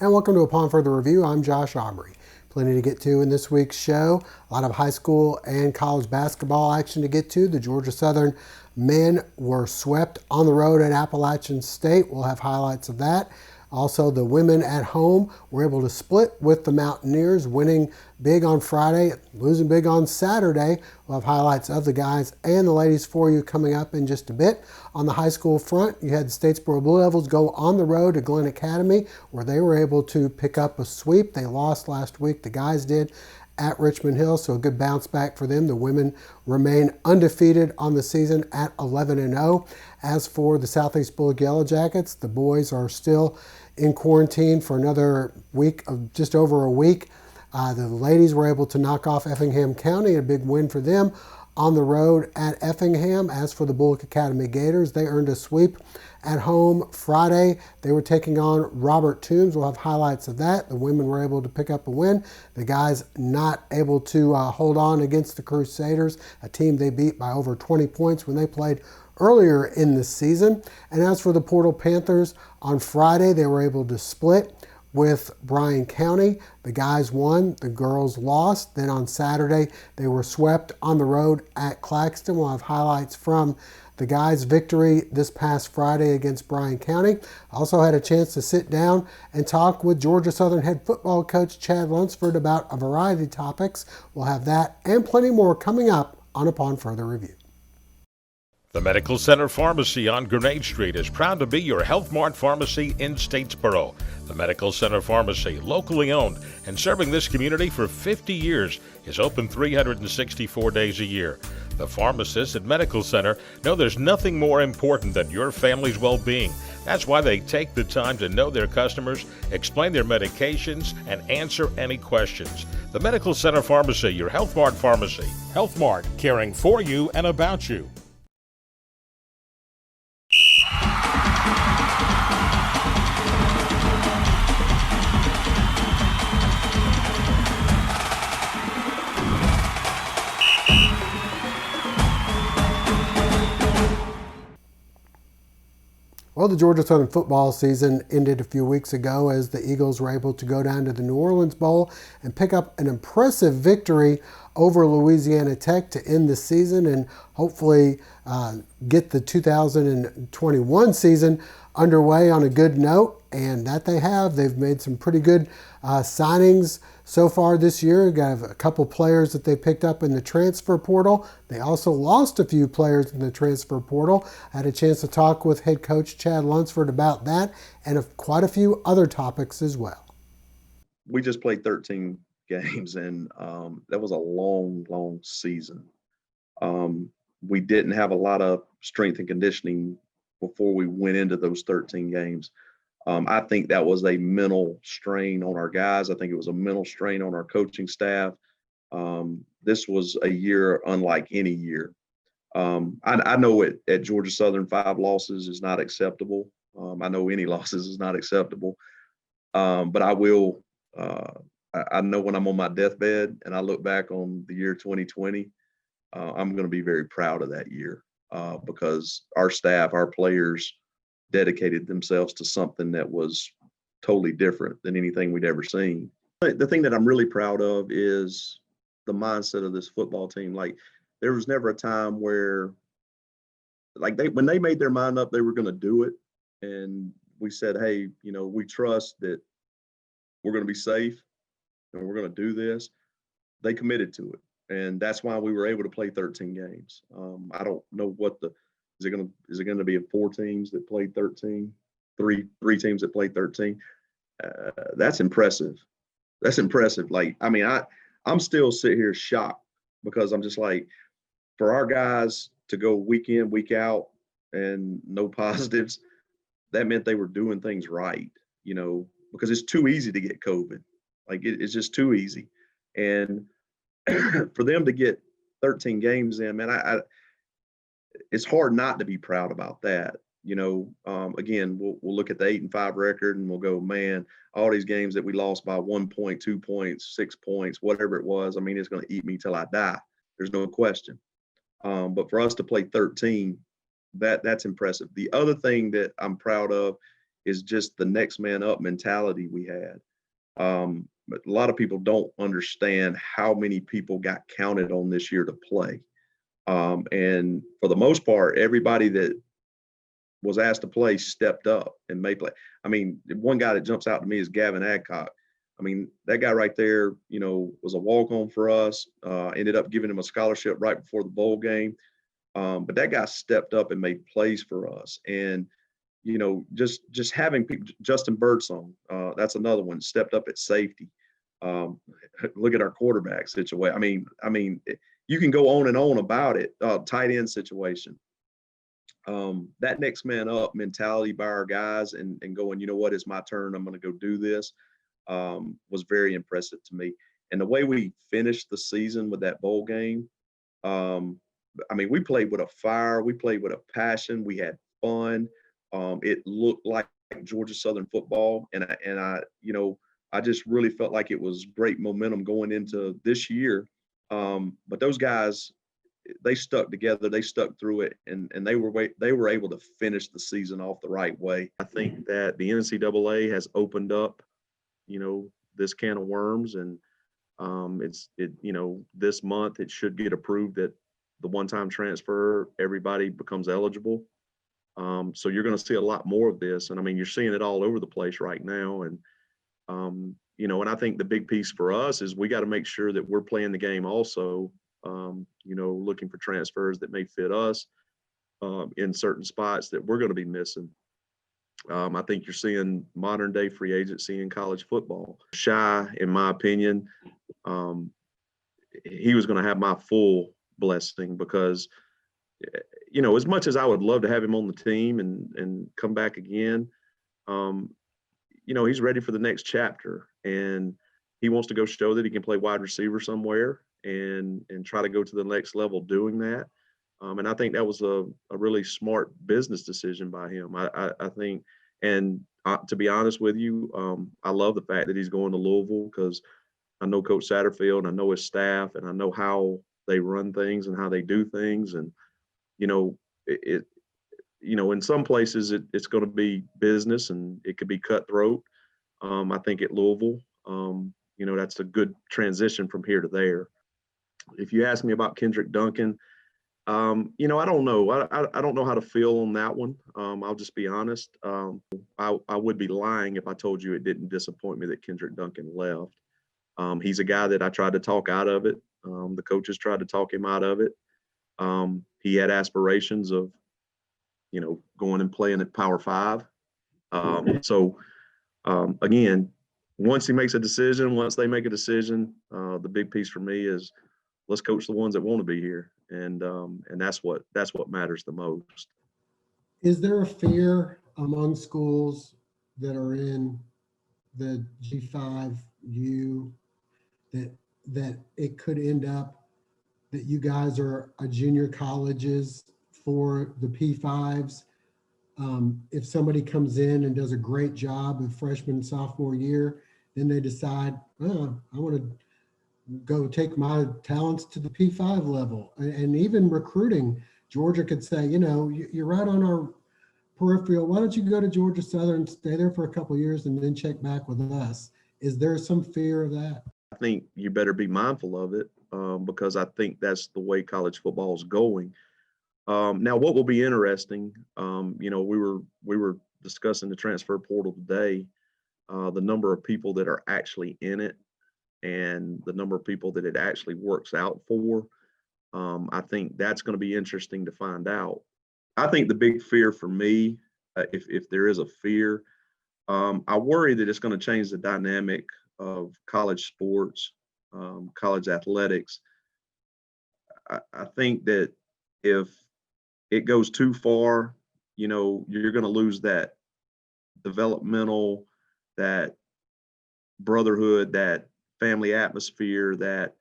And welcome to Upon Further Review. I'm Josh Aubrey. Plenty to get to in this week's show. A lot of high school and college basketball action to get to. The Georgia Southern men were swept on the road at Appalachian State. We'll have highlights of that. Also, the women at home were able to split with the Mountaineers, winning big on Friday, losing big on Saturday. We'll have highlights of the guys and the ladies for you coming up in just a bit. On the high school front, you had the Statesboro Blue Devils go on the road to Bulloch Academy, where they were able to pick up a sweep. They lost last week, the guys did, at Richmond Hill, so a good bounce back for them. The women remain undefeated on the season at 11-0. As for the Southeast Bulloch Yellow Jackets, the boys are still in quarantine for another week, of just over a week. The ladies were able to knock off Effingham County, a big win for them on the road at Effingham. As for the Bulloch Academy Gators, they earned a sweep at home Friday. They were taking on Robert Toombs. We'll have highlights of that. The women were able to pick up a win. The guys not able to hold on against the Crusaders, a team they beat by over 20 points when they played earlier in the season. And as for the Portal Panthers, on Friday they were able to split with Bryan County. The guys won, the girls lost. Then on Saturday they were swept on the road at Claxton. We'll have highlights from the guys' victory this past Friday against Bryan County. I also had a chance to sit down and talk with Georgia Southern head football coach Chad Lunsford about a variety of topics. We'll have that and plenty more coming up on Upon Further Review. The Medical Center Pharmacy on Grenade Street is proud to be your Health Mart pharmacy in Statesboro. The Medical Center Pharmacy, locally owned and serving this community for 50 years, is open 364 days a year. The pharmacists at Medical Center know there's nothing more important than your family's well-being. That's why they take the time to know their customers, explain their medications, and answer any questions. The Medical Center Pharmacy, your Health Mart pharmacy. Health Mart, caring for you and about you. Well, the Georgia Southern football season ended a few weeks ago as the Eagles were able to go down to the New Orleans Bowl and pick up an impressive victory over Louisiana Tech to end the season and hopefully get the 2021 season underway on a good note. And that they have. They've made some pretty good signings so far this year. Got a couple players that they picked up in the transfer portal. They also lost a few players in the transfer portal. I had a chance to talk with head coach Chad Lunsford about that and quite a few other topics as well. We just played 13 games, and that was a long season. We didn't have a lot of strength and conditioning before we went into those 13 games. I think that was a mental strain on our guys. I think it was a mental strain on our coaching staff. This was a year unlike any year. I know at Georgia Southern, 5 losses is not acceptable. I know any losses is not acceptable. But I will, I know when I'm on my deathbed and I look back on the year 2020, I'm going to be very proud of that year because our staff, our players, dedicated themselves to something that was totally different than anything we'd ever seen. The thing that I'm really proud of is the mindset of this football team. Like, there was never a time where, like, when they made their mind up, they were going to do it. And we said, hey, we trust that we're going to be safe and we're going to do this. They committed to it. And that's why we were able to play 13 games. I don't know what is it going to be 4 teams that played 13, three teams that played 13? That's impressive. That's impressive. Like, I mean, I'm still sitting here shocked because I'm just like, for our guys to go week in, week out and no positives, that meant they were doing things right, because it's too easy to get COVID. Like, it's just too easy. And for them to get 13 games in, man, it's hard not to be proud about that. Again, we'll look at the 8-5 record and we'll go, man, all these games that we lost by 1 point, 2 points, 6 points, whatever it was, I mean, it's going to eat me till I die. There's no question. But for us to play 13, that's impressive. The other thing that I'm proud of is just the next man up mentality we had. But a lot of people don't understand how many people got counted on this year to play. And for the most part, everybody that was asked to play stepped up and made play. I mean, one guy that jumps out to me is Gavin Adcock. I mean, that guy right there, was a walk-on for us. Ended up giving him a scholarship right before the bowl game. But that guy stepped up and made plays for us. And, just having people, Justin Birdsong, that's another one, stepped up at safety. Look at our quarterback situation. I mean, you can go on and on about it. Tight end situation. That next man up mentality by our guys and going, what, it's my turn. I'm going to go do this. Was very impressive to me. And the way we finished the season with that bowl game, we played with a fire. We played with a passion. We had fun. It looked like Georgia Southern football. And I just really felt like it was great momentum going into this year. But those guys, they stuck together. They stuck through it, and they were able to finish the season off the right way. I think that the NCAA has opened up, this can of worms, and this month it should get approved that the one-time transfer, everybody becomes eligible. So you're going to see a lot more of this, and you're seeing it all over the place right now. And and I think the big piece for us is we got to make sure that we're playing the game also. Looking for transfers that may fit us in certain spots that we're going to be missing. I think you're seeing modern day free agency in college football. Shy, in my opinion, he was going to have my full blessing because, as much as I would love to have him on the team and come back again, he's ready for the next chapter, and he wants to go show that he can play wide receiver somewhere and try to go to the next level doing that. And I think that was a really smart business decision by him. I think, and to be honest with you, I love the fact that he's going to Louisville because I know Coach Satterfield, and I know his staff, and I know how they run things and how they do things. And, in some places it's going to be business and it could be cutthroat. I think at Louisville, that's a good transition from here to there. If you ask me about Kendrick Duncan, I don't know. I don't know how to feel on that one. I'll just be honest. I would be lying if I told you it didn't disappoint me that Kendrick Duncan left. He's a guy that I tried to talk out of it. The coaches tried to talk him out of it. He had aspirations of, going and playing at Power 5. Again, once he makes a decision, once they make a decision, the big piece for me is let's coach the ones that want to be here. And that's what matters the most. Is there a fear among schools that are in the G5U that it could end up that you guys are a junior colleges for the P5s? If somebody comes in and does a great job of freshman and sophomore year, then they decide, I want to go take my talents to the P5 level. And even recruiting, Georgia could say, you're right on our peripheral. Why don't you go to Georgia Southern, stay there for a couple of years, and then check back with us? Is there some fear of that? I think you better be mindful of it because I think that's the way college football is going. Now, what will be interesting, we were discussing the transfer portal today, the number of people that are actually in it and the number of people that it actually works out for. I think that's going to be interesting to find out. I think the big fear for me, if there is a fear, I worry that it's going to change the dynamic of college sports, college athletics. I think that if it goes too far, you're going to lose that developmental, that brotherhood, that family atmosphere, that,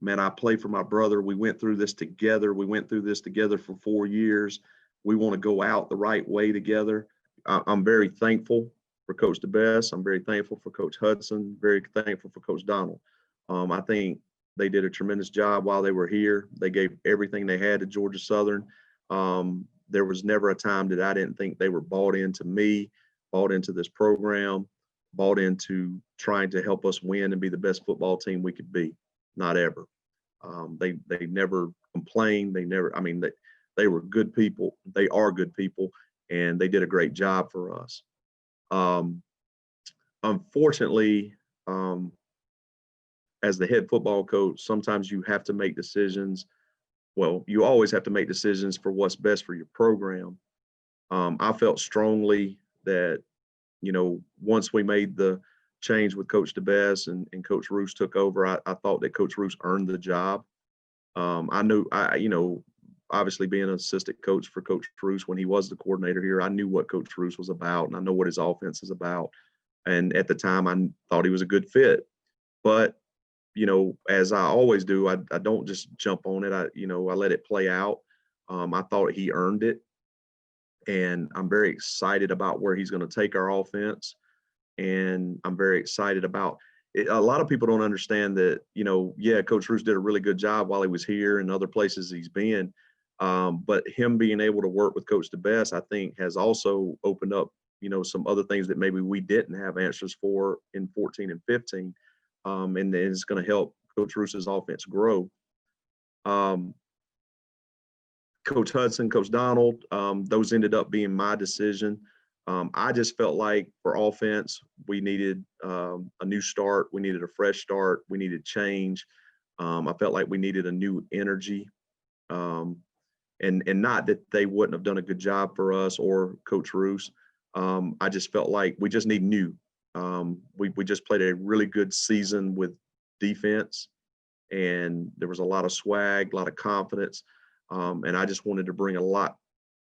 man, I play for my brother. We went through this together. We went through this together for 4 years. We want to go out the right way together. I'm very thankful for Coach DeBest. I'm very thankful for Coach Hudson, very thankful for Coach Donald. I think they did a tremendous job while they were here. They gave everything they had to Georgia Southern. There was never a time that I didn't think they were bought into me bought into this program, bought into trying to help us win and be the best football team we could be. Not ever. They never complained. They were good people. They are good people, and they did a great job for us. Unfortunately, as the head football coach, sometimes you have to make decisions. Well, you always have to make decisions for what's best for your program. I felt strongly that, once we made the change with Coach DeBess and Coach Roos took over, I thought that Coach Roos earned the job. I knew, obviously being an assistant coach for Coach Roos when he was the coordinator here, I knew what Coach Roos was about, and I know what his offense is about. And at the time, I thought he was a good fit. But, as I always do, I don't just jump on it. I let it play out. I thought he earned it. And I'm very excited about where he's going to take our offense. And I'm very excited about it. A lot of people don't understand that, Coach Roos did a really good job while he was here and other places he's been. But him being able to work with Coach DeBess, I think, has also opened up, some other things that maybe we didn't have answers for in 14 and 15. And it's going to help Coach Roos's offense grow. Coach Hudson, Coach Donald, those ended up being my decision. I just felt like for offense, we needed a new start. We needed a fresh start. We needed change. I felt like we needed a new energy. And not that they wouldn't have done a good job for us or Coach Roos. I just felt like we just need new. We just played a really good season with defense, and there was a lot of swag, a lot of confidence. And I just wanted to bring a lot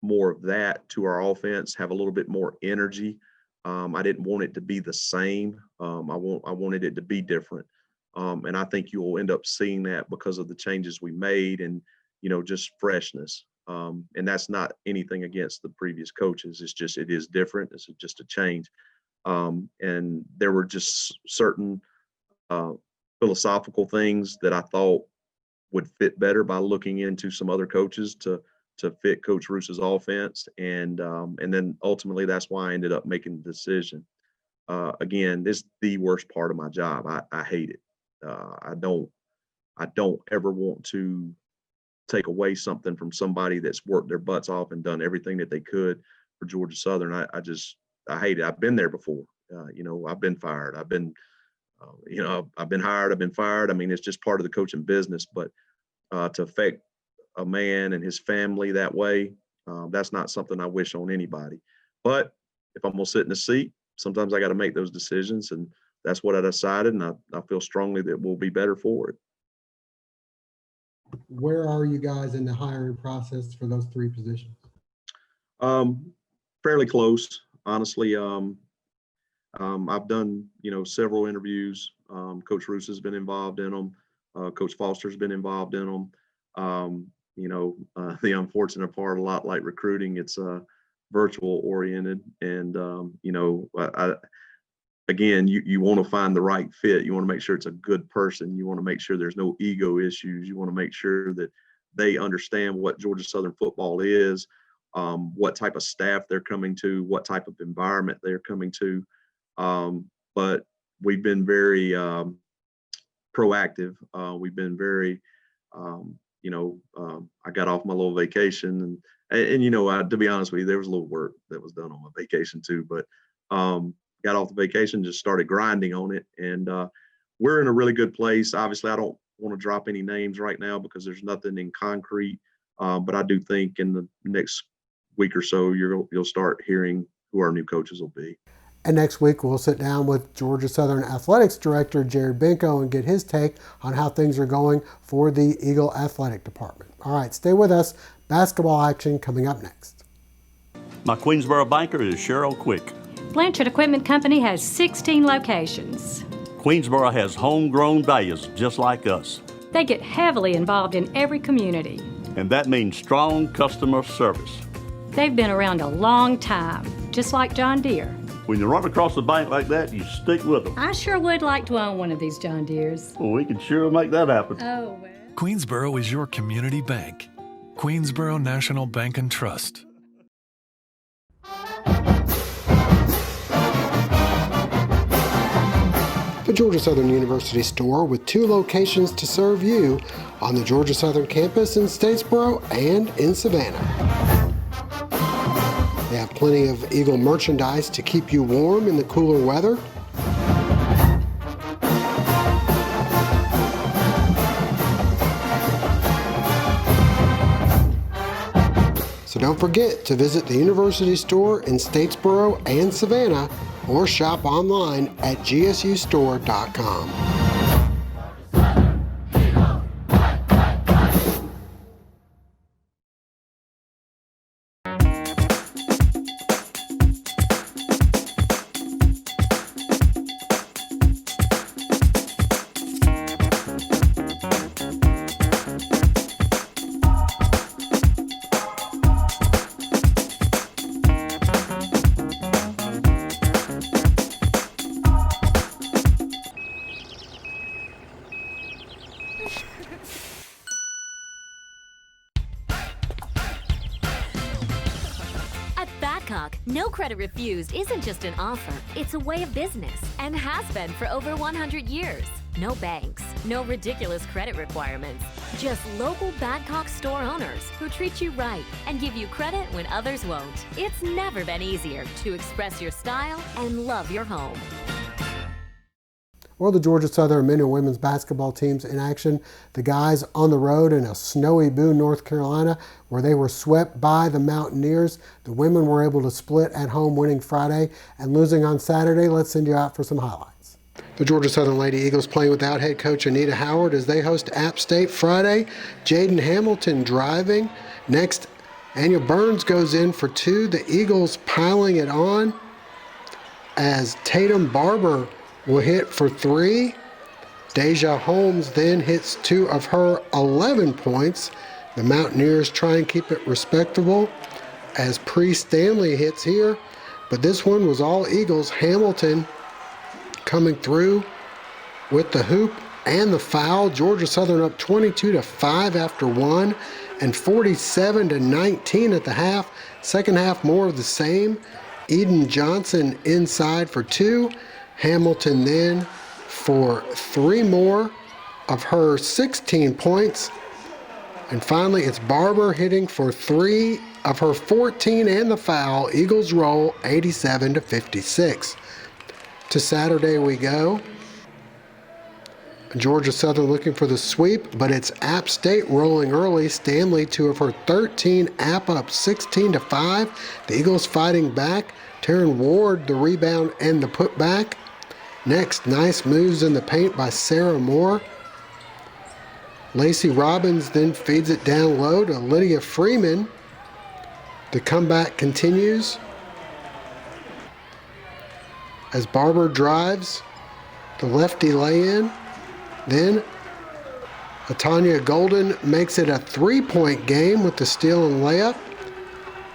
more of that to our offense, have a little bit more energy. I didn't want it to be the same. I wanted it to be different. And I think you will end up seeing that because of the changes we made and, just freshness. And that's not anything against the previous coaches. It is different. It's just a change. And there were just certain philosophical things that I thought would fit better by looking into some other coaches to fit Coach Roos's offense. And then ultimately that's why I ended up making the decision. Again, this is the worst part of my job. I hate it. I don't ever want to take away something from somebody that's worked their butts off and done everything that they could for Georgia Southern. I hate it. I've been there before. I've been fired. I've been hired. I've been fired. I mean, it's just part of the coaching business, but to affect a man and his family that way, that's not something I wish on anybody. But if I'm going to sit in the seat, sometimes I got to make those decisions, and that's what I decided, and I feel strongly that we'll be better for it. Where are you guys in the hiring process for those three positions? Fairly close, honestly. I've done, several interviews. Coach Roos has been involved in them. Coach Foster's been involved in them. The unfortunate part, a lot like recruiting, it's virtual oriented. And, again, you want to find the right fit. You want to make sure it's a good person. You want to make sure there's no ego issues. You want to make sure that they understand what Georgia Southern football is, what type of staff they're coming to, what type of environment they're coming to. But we've been very proactive. We've been very, I got off my little vacation and to be honest with you, there was a little work that was done on my vacation too, but got off the vacation, just started grinding on it. And we're in a really good place. Obviously, I don't want to drop any names right now because there's nothing in concrete. But I do think in the next week or so, you'll start hearing who our new coaches will be. And next week, we'll sit down with Georgia Southern Athletics Director Jared Benko and get his take on how things are going for the Eagle Athletic Department. All right, stay with us. Basketball action coming up next. My Queensboro banker is Cheryl Quick. Blanchard Equipment Company has 16 locations. Queensboro has homegrown values just like us. They get heavily involved in every community. And that means strong customer service. They've been around a long time, just like John Deere. When you run across the bank like that, you stick with them. I sure would like to own one of these John Deeres. Well, we can sure make that happen. Oh, well. Queensboro is your community bank. Queensboro National Bank and Trust. the Georgia Southern University store with 2 locations to serve you on the Georgia Southern campus in Statesboro and in Savannah. They have plenty of Eagle merchandise to keep you warm in the cooler weather. So don't forget to visit the University store in Statesboro and Savannah or shop online at gsustore.com. No credit refused isn't just an offer, it's a way of business and has been for over 100 years. No banks, no ridiculous credit requirements, just local Badcock store owners who treat you right and give you credit when others won't. It's never been easier to express your style and love your home. Well, the Georgia Southern men and women's basketball teams in action. The guys on the road in a snowy Boone, North Carolina, where they were swept by the Mountaineers. The women were able to split at home, winning Friday and losing on Saturday. Let's send you out for some highlights. The Georgia Southern Lady Eagles playing without head coach Anita Howard as they host App State Friday. Jaden Hamilton driving. Next, Anya Burns goes in for 2. The Eagles piling it on as Tatum Barber will hit for 3. Deja Holmes then hits 2 of her 11 points. The Mountaineers try and keep it respectable as Pre Stanley hits here, but this one was all Eagles. Hamilton coming through with the hoop and the foul. Georgia Southern up 22-5 after 1 and 47-19 at the half. Second half, more of the same. Eden Johnson inside for 2. Hamilton then for 3 more of her 16 points. And finally, it's Barber hitting for 3 of her 14 and the foul. Eagles roll 87-56. To Saturday we go. Georgia Southern looking for the sweep, but it's App State rolling early. Stanley 2 of her 13, App up 16-5. The Eagles fighting back. Taryn Ward the rebound and the putback. Next, nice moves in the paint by Sarah Moore. Lacey Robbins then feeds it down low to Lydia Freeman. The comeback continues as Barber drives the lefty lay-in. Then Tanya Golden makes it a 3-point game with the steal and layup.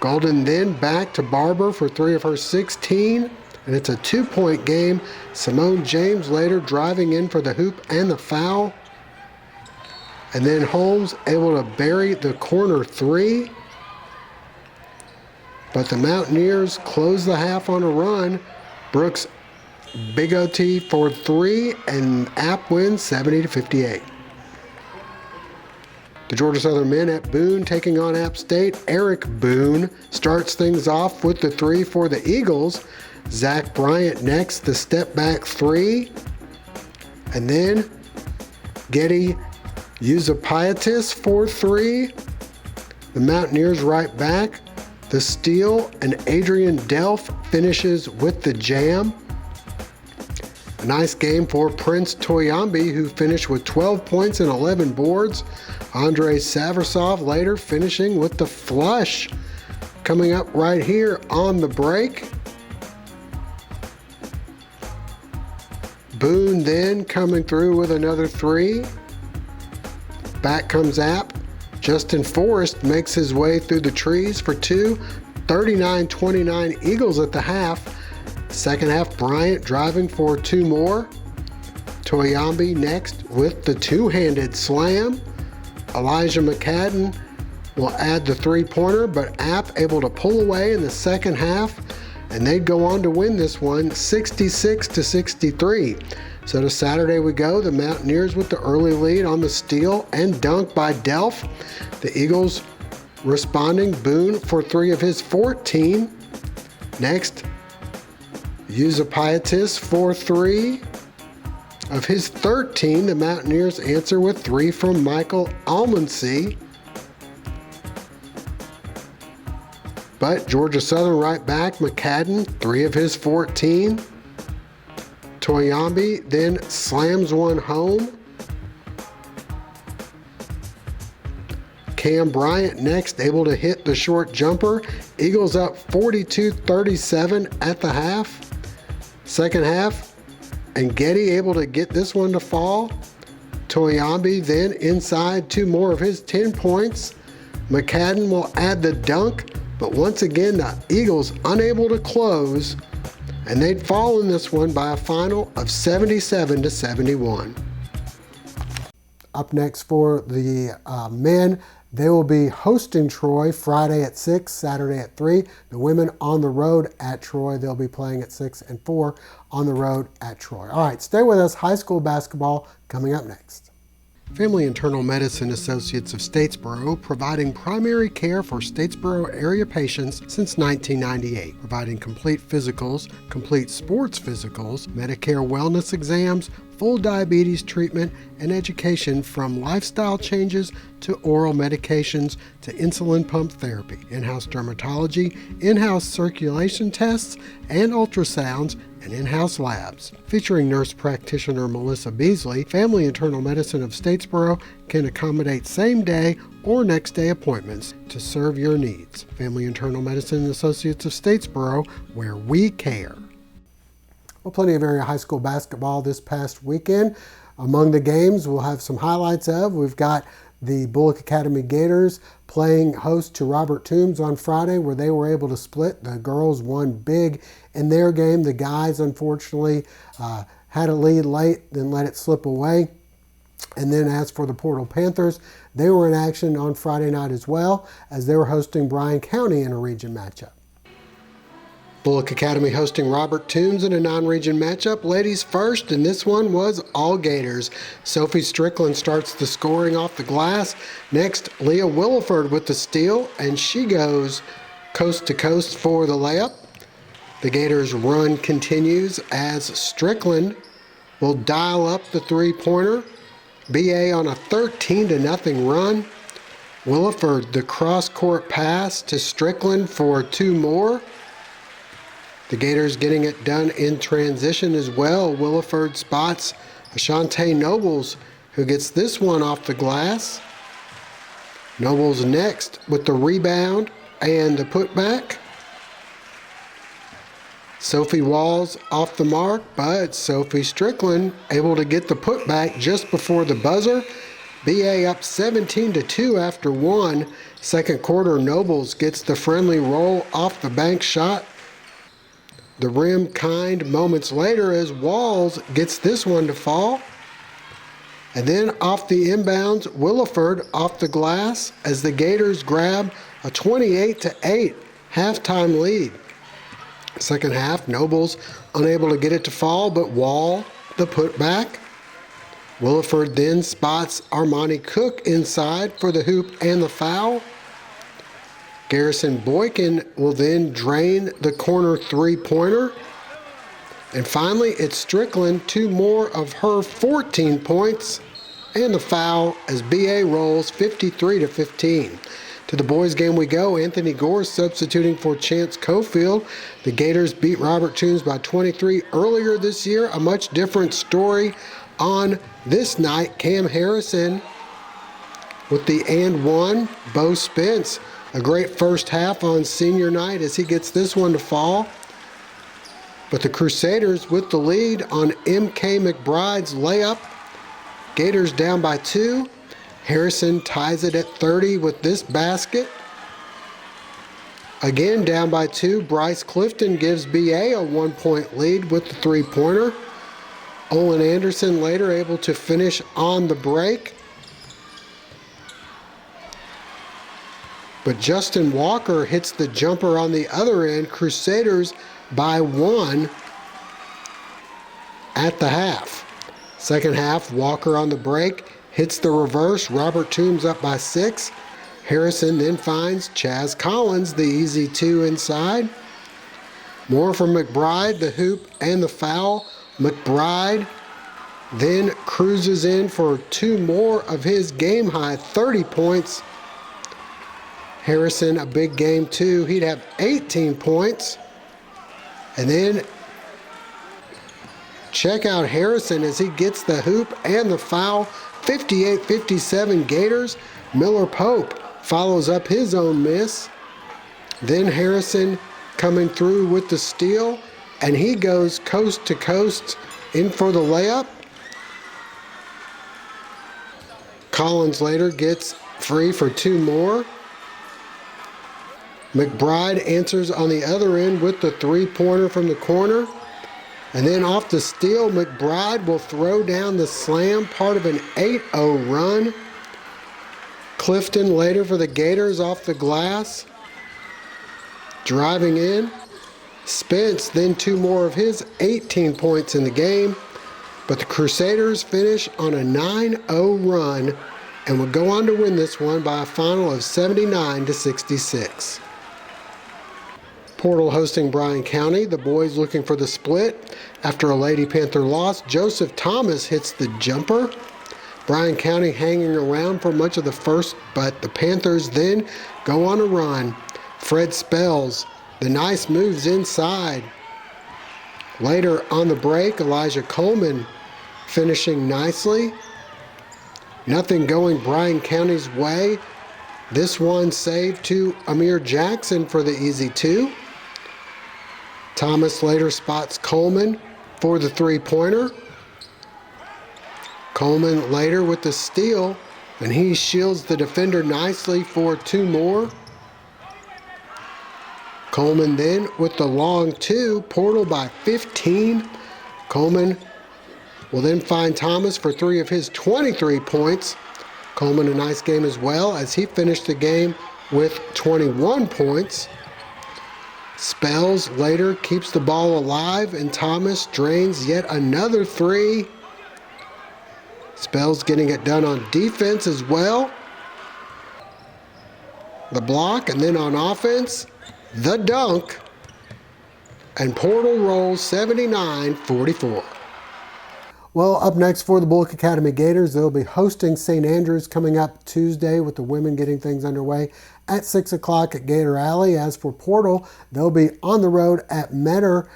Golden then back to Barber for 3 of her 16. And it's a 2-point game. Simone James later driving in for the hoop and the foul. And then Holmes able to bury the corner 3. But the Mountaineers close the half on a run. Brooks Big OT for 3 and App wins 70-58. The Georgia Southern men at Boone taking on App State. Eric Boone starts things off with the 3 for the Eagles. Zach Bryant next, the step back 3. And then Getty Uzapiatis for 3. The Mountaineers right back. The steal, and Adrian Delph finishes with the jam. A nice game for Prince Toyambi, who finished with 12 points and 11 boards. Andrei Saversov later finishing with the flush. Coming up right here on the break. Boone then coming through with another 3. Back comes App. Justin Forrest makes his way through the trees for 2. 39-29 Eagles at the half. Second half, Bryant driving for 2 more. Toyambi next with the 2-handed slam. Elijah McCadden will add the 3-pointer, but App able to pull away in the second half. and they'd go on to win this one 66-63. So to Saturday we go. The Mountaineers with the early lead on the steal and dunk by Delph. The Eagles responding. Boone for 3 of his 14. Next, Yusapaitis for 3 of his 13. The Mountaineers answer with 3 from Michael Almansey. But Georgia Southern right back. McCadden, 3 of his 14. Toyambi then slams one home. Cam Bryant next, able to hit the short jumper. Eagles up 42-37 at the half. Second half, and Getty able to get this one to fall. Toyambi then inside 2 more of his 10 points. McCadden will add the dunk, but once again the Eagles unable to close, and they'd fall in this one by a final of 77-71. Up next for the men, they will be hosting Troy Friday at 6, Saturday at 3. The women on the road at Troy. They'll be playing at 6 and 4 on the road at Troy. All right, stay with us. High school basketball coming up next. Family Internal Medicine Associates of Statesboro, providing primary care for Statesboro area patients since 1998, providing complete physicals, complete sports physicals, Medicare wellness exams, full diabetes treatment, and education from lifestyle changes to oral medications to insulin pump therapy, in-house dermatology, in-house circulation tests, and ultrasounds, and in-house labs. Featuring nurse practitioner Melissa Beasley, Family Internal Medicine of Statesboro can accommodate same-day or next-day appointments to serve your needs. Family Internal Medicine Associates of Statesboro, where we care. Well, plenty of area high school basketball this past weekend. Among the games we'll have some highlights of, we've got the Bulloch Academy Gators playing host to Robert Toombs on Friday, where they were able to split. The girls won big in their game. The guys, unfortunately, had a lead late, then let it slip away. And then as for the Portal Panthers, they were in action on Friday night as well, as they were hosting Bryan County in a region matchup. Bulloch Academy hosting Robert Toombs in a non-region matchup. Ladies first, and this one was all Gators. Sophie Strickland starts the scoring off the glass. Next, Leah Williford with the steal, and she goes coast to coast for the layup. The Gators' run continues as Strickland will dial up the three-pointer. BA on a 13-0 run. Williford, the cross-court pass to Strickland for 2 more. The Gators getting it done in transition as well. Williford spots Ashante Nobles, who gets this one off the glass. Nobles next with the rebound and the putback. Sophie Walls off the mark, but Sophie Strickland able to get the putback just before the buzzer. BA up 17-2 after 1. Second quarter, Nobles gets the friendly roll off the bank shot. The rim kind moments later as Walls gets this one to fall. And then off the inbounds, Williford off the glass as the Gators grab a 28-8 halftime lead. Second half, Nobles unable to get it to fall, but Wall the putback. Williford then spots Armani Cook inside for the hoop and the foul. Garrison Boykin will then drain the corner three-pointer. And finally, it's Strickland, 2 more of her 14 points, and the foul as BA rolls 53-15. To the boys' game we go. Anthony Gore substituting for Chance Cofield. The Gators beat Robert Toombs by 23 earlier this year. A much different story on this night. Cam Harrison with the and one. Bo Spence, a great first half on senior night as he gets this one to fall. But the Crusaders with the lead on M.K. McBride's layup. Gators down by 2. Harrison ties it at 30 with this basket. Again down by 2. Bryce Clifton gives BA a 1-point lead with the three-pointer. Olin Anderson later able to finish on the break. But Justin Walker hits the jumper on the other end. Crusaders by 1 at the half. Second half, Walker on the break, hits the reverse. Robert Toombs up by 6. Harrison then finds Chaz Collins, the easy 2 inside. More from McBride, the hoop and the foul. McBride then cruises in for 2 more of his game-high 30 points. Harrison, a big game too. He'd have 18 points. And then check out Harrison as he gets the hoop and the foul. 58-57 Gators. Miller Pope follows up his own miss. Then Harrison coming through with the steal, and he goes coast to coast in for the layup. Collins later gets free for 2 more. McBride answers on the other end with the 3-pointer from the corner. And then off the steal, McBride will throw down the slam, part of an 8-0 run. Clifton later for the Gators off the glass. Driving in. Spence then 2 more of his 18 points in the game. But the Crusaders finish on a 9-0 run and will go on to win this one by a final of 79-66. Portal hosting Bryan County. The boys looking for the split. After a Lady Panther loss, Joseph Thomas hits the jumper. Bryan County hanging around for much of the first, but the Panthers then go on a run. Fred Spells, the nice moves inside. Later on the break, Elijah Coleman finishing nicely. Nothing going Bryan County's way. This one saved to Amir Jackson for the easy 2. Thomas later spots Coleman for the 3-pointer. Coleman later with the steal, and he shields the defender nicely for 2 more. Coleman then with the long 2, Portal by 15. Coleman will then find Thomas for 3 of his 23 points. Coleman a nice game as well as he finished the game with 21 points. Spells later keeps the ball alive, and Thomas drains yet another 3. Spells getting it done on defense as well. The block, and then on offense, the dunk. And Portal rolls 79-44. Well, up next for the Bulloch Academy Gators, they'll be hosting St. Andrews coming up Tuesday with the women getting things underway at 6 o'clock at Gator Alley. As for Portal, they'll be on the road at Metter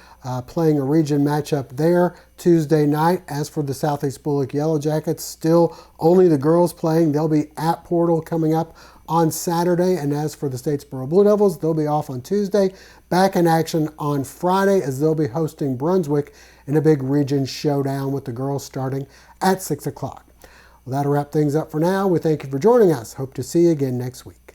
playing a region matchup there Tuesday night. As for the Southeast Bulloch Yellow Jackets, still only the girls playing. They'll be at Portal coming up on Saturday. And as for the Statesboro Blue Devils, they'll be off on Tuesday. Back in action on Friday as they'll be hosting Brunswick in a big region showdown with the girls starting at 6 o'clock. Well, that'll wrap things up for now. We thank you for joining us. Hope to see you again next week.